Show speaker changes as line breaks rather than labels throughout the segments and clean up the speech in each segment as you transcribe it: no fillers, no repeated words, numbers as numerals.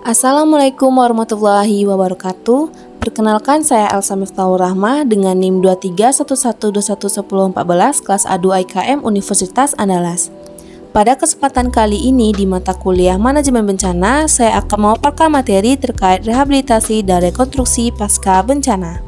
Assalamualaikum warahmatullahi wabarakatuh. Perkenalkan, saya Elsa Miftahul Rahmah dengan NIM 2311211014 kelas A2 IKM Universitas Andalas. Pada kesempatan kali ini di mata kuliah Manajemen Bencana, saya akan memaparkan materi terkait rehabilitasi dan rekonstruksi pasca bencana.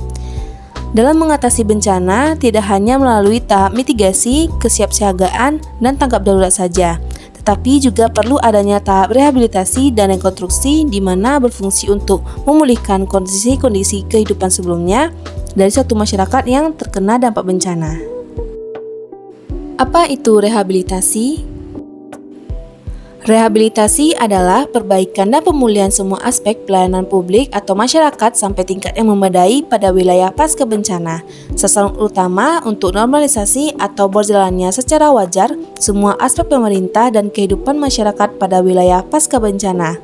Dalam mengatasi bencana, tidak hanya melalui tahap mitigasi, kesiapsiagaan, dan tanggap darurat saja, tetapi juga perlu adanya tahap rehabilitasi dan rekonstruksi di mana berfungsi untuk memulihkan kondisi-kondisi kehidupan sebelumnya dari suatu masyarakat yang terkena dampak bencana. Apa itu rehabilitasi? Rehabilitasi adalah perbaikan dan pemulihan semua aspek pelayanan publik atau masyarakat sampai tingkat yang memadai pada wilayah pasca bencana. Sasaran utama untuk normalisasi atau berjalannya secara wajar semua aspek pemerintah dan kehidupan masyarakat pada wilayah pasca bencana.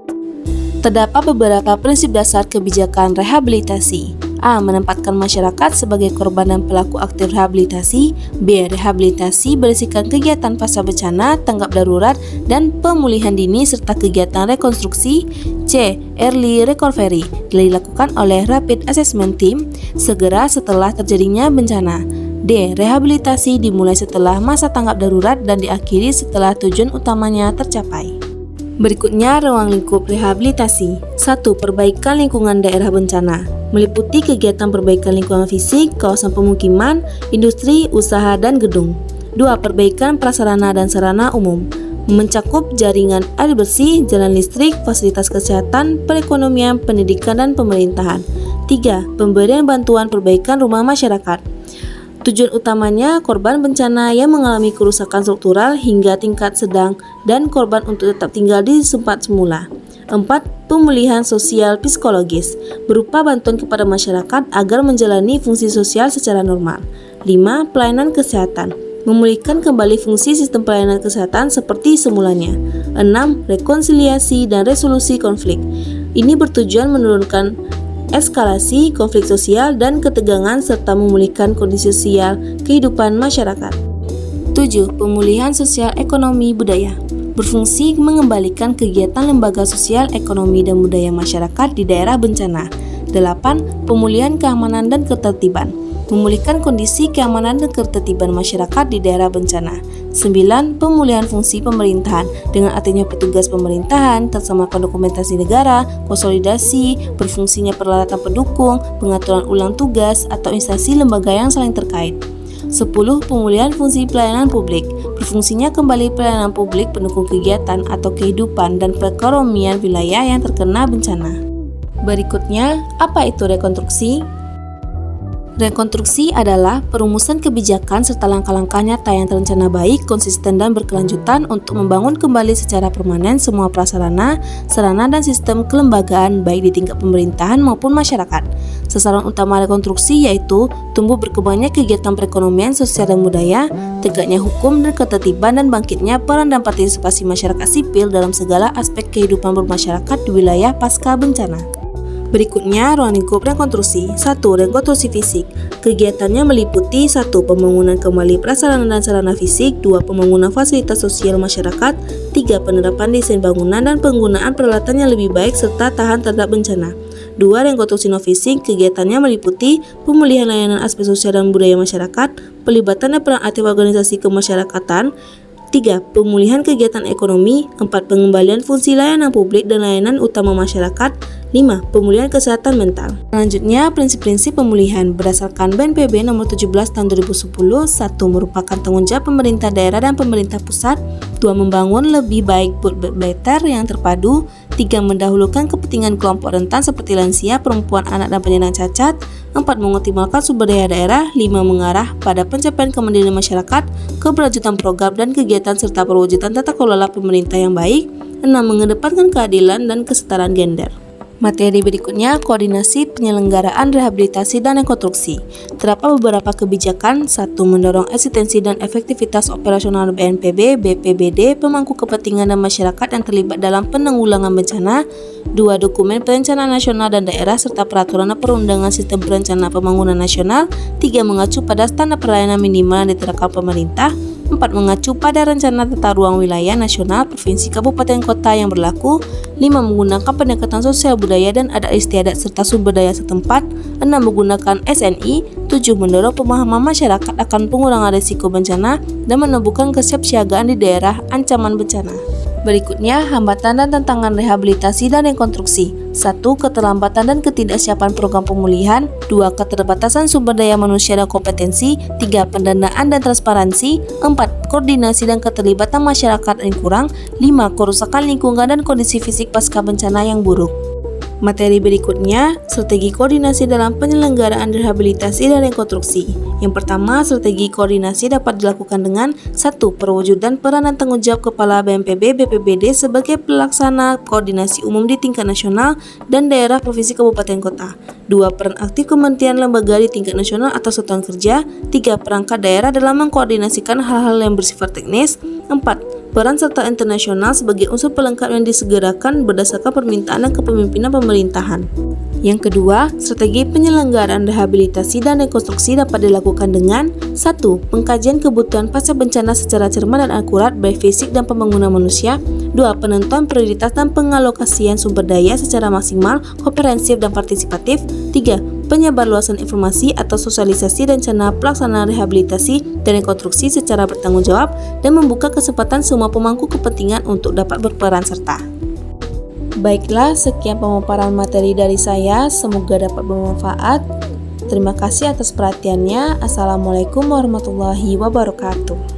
Terdapat beberapa prinsip dasar kebijakan rehabilitasi. A. Menempatkan masyarakat sebagai korban dan pelaku aktif rehabilitasi. B. Rehabilitasi berisikan kegiatan pasca bencana, tanggap darurat, dan pemulihan dini serta kegiatan rekonstruksi. C. Early recovery dilakukan oleh Rapid Assessment Team segera setelah terjadinya bencana. D. Rehabilitasi dimulai setelah masa tanggap darurat dan diakhiri setelah tujuan utamanya tercapai. Berikutnya ruang lingkup rehabilitasi. 1. Perbaikan lingkungan daerah bencana. Meliputi kegiatan perbaikan lingkungan fisik, kawasan pemukiman, industri, usaha, dan gedung. 2. Perbaikan prasarana dan sarana umum. Mencakup jaringan air bersih, jalan listrik, fasilitas kesehatan, perekonomian, pendidikan, dan pemerintahan. 3. Pemberian bantuan perbaikan rumah masyarakat. Tujuan utamanya korban bencana yang mengalami kerusakan struktural hingga tingkat sedang dan korban untuk tetap tinggal di tempat semula. 4. Pemulihan sosial psikologis berupa bantuan kepada masyarakat agar menjalani fungsi sosial secara normal. 5. Pelayanan kesehatan memulihkan kembali fungsi sistem pelayanan kesehatan seperti semulanya. 6. Rekonsiliasi dan resolusi konflik. Ini bertujuan menurunkan eskalasi konflik sosial dan ketegangan serta memulihkan kondisi sosial kehidupan masyarakat. 7. Pemulihan sosial ekonomi budaya berfungsi mengembalikan kegiatan lembaga sosial ekonomi dan budaya masyarakat di daerah bencana. 8. Pemulihan keamanan dan ketertiban memulihkan kondisi keamanan dan ketertiban masyarakat di daerah bencana. 9. Pemulihan fungsi pemerintahan dengan artinya petugas pemerintahan, tersemarkan dokumentasi negara, konsolidasi, berfungsinya peralatan pendukung, pengaturan ulang tugas, atau instansi lembaga yang saling terkait. 10. Pemulihan fungsi pelayanan publik berfungsinya kembali pelayanan publik pendukung kegiatan atau kehidupan dan perekonomian wilayah yang terkena bencana. Berikutnya, apa itu rekonstruksi? Rekonstruksi adalah perumusan kebijakan serta langkah-langkah nyata yang terencana baik, konsisten, dan berkelanjutan untuk membangun kembali secara permanen semua prasarana, sarana, dan sistem kelembagaan baik di tingkat pemerintahan maupun masyarakat. Sasaran utama rekonstruksi yaitu tumbuh berkembangnya kegiatan perekonomian, sosial, dan budaya, tegaknya hukum dan ketertiban, dan bangkitnya peran dan partisipasi masyarakat sipil dalam segala aspek kehidupan bermasyarakat di wilayah pasca bencana. Berikutnya, ruang lingkup rekonstruksi. 1. Rekonstruksi fisik. Kegiatannya meliputi 1. Pembangunan kembali prasarana dan sarana fisik. 2. Pembangunan fasilitas sosial masyarakat. 3. Penerapan desain bangunan dan penggunaan peralatan yang lebih baik serta tahan terhadap bencana. 2. Rekonstruksi non-fisik. Kegiatannya meliputi pemulihan layanan aspek sosial dan budaya masyarakat, pelibatan dan peran aktif organisasi kemasyarakatan. 3. Pemulihan kegiatan ekonomi. 4. Pengembalian fungsi layanan publik dan layanan utama masyarakat. 5. Pemulihan kesehatan mental. Selanjutnya, prinsip-prinsip pemulihan berdasarkan BNPB nomor 17 tahun 2010. 1. Merupakan tanggung jawab pemerintah daerah dan pemerintah pusat. 2. Membangun lebih baik build better yang terpadu. 3. Mendahulukan kepentingan kelompok rentan seperti lansia, perempuan, anak, dan penyandang cacat. 4. Mengoptimalkan sumber daya daerah. 5. Mengarah pada pencapaian kemandirian masyarakat, keberlanjutan program dan kegiatan serta perwujudan tata kelola pemerintah yang baik. 6. Mengedepankan keadilan dan kesetaraan gender. Materi berikutnya, koordinasi penyelenggaraan rehabilitasi dan rekonstruksi. Terdapat beberapa kebijakan. 1. Mendorong eksistensi dan efektivitas operasional BNPB, BPBD, pemangku kepentingan dan masyarakat yang terlibat dalam penanggulangan bencana. 2. Dokumen perencanaan nasional dan daerah serta peraturan dan perundangan sistem perencanaan pembangunan nasional. 3. Mengacu pada standar pelayanan minimal yang diterapkan pemerintah. 4. Mengacu pada rencana tata ruang wilayah nasional provinsi kabupaten kota yang berlaku. 5. Menggunakan pendekatan sosial budaya dan adat istiadat serta sumber daya setempat. 6. Menggunakan SNI. 7. Mendorong pemahaman masyarakat akan pengurangan risiko bencana dan menumbuhkan kesiapsiagaan di daerah ancaman bencana. Berikutnya, hambatan dan tantangan rehabilitasi dan rekonstruksi. 1. Keterlambatan dan ketidaksiapan program pemulihan. 2. Keterbatasan sumber daya manusia dan kompetensi. 3. Pendanaan dan transparansi. 4. Koordinasi dan keterlibatan masyarakat yang kurang. 5. Kerusakan lingkungan dan kondisi fisik pasca bencana yang buruk. Materi berikutnya, strategi koordinasi dalam penyelenggaraan rehabilitasi dan rekonstruksi. Yang pertama, strategi koordinasi dapat dilakukan dengan 1. Perwujudan peran dan tanggung jawab Kepala BNPB BPBD sebagai pelaksana koordinasi umum di tingkat nasional dan daerah provinsi kabupaten kota. 2. Peran aktif kementerian lembaga di tingkat nasional atau satuan kerja. 3. Perangkat daerah dalam mengkoordinasikan hal-hal yang bersifat teknis. 4. Peran serta internasional sebagai unsur pelengkap yang disegerakan berdasarkan permintaan dan kepemimpinan pemerintahan. Yang kedua, strategi penyelenggaraan rehabilitasi dan rekonstruksi dapat dilakukan dengan 1. Pengkajian kebutuhan pasca bencana secara cermat dan akurat baik fisik dan pembangunan manusia. 2. Penentuan prioritas dan pengalokasian sumber daya secara maksimal, komprehensif dan partisipatif. 3. Penyebarluasan informasi atau sosialisasi rencana pelaksanaan rehabilitasi dan rekonstruksi secara bertanggung jawab dan membuka kesempatan semua pemangku kepentingan untuk dapat berperan serta. Baiklah, sekian pemaparan materi dari saya, semoga dapat bermanfaat. Terima kasih atas perhatiannya. Assalamualaikum warahmatullahi wabarakatuh.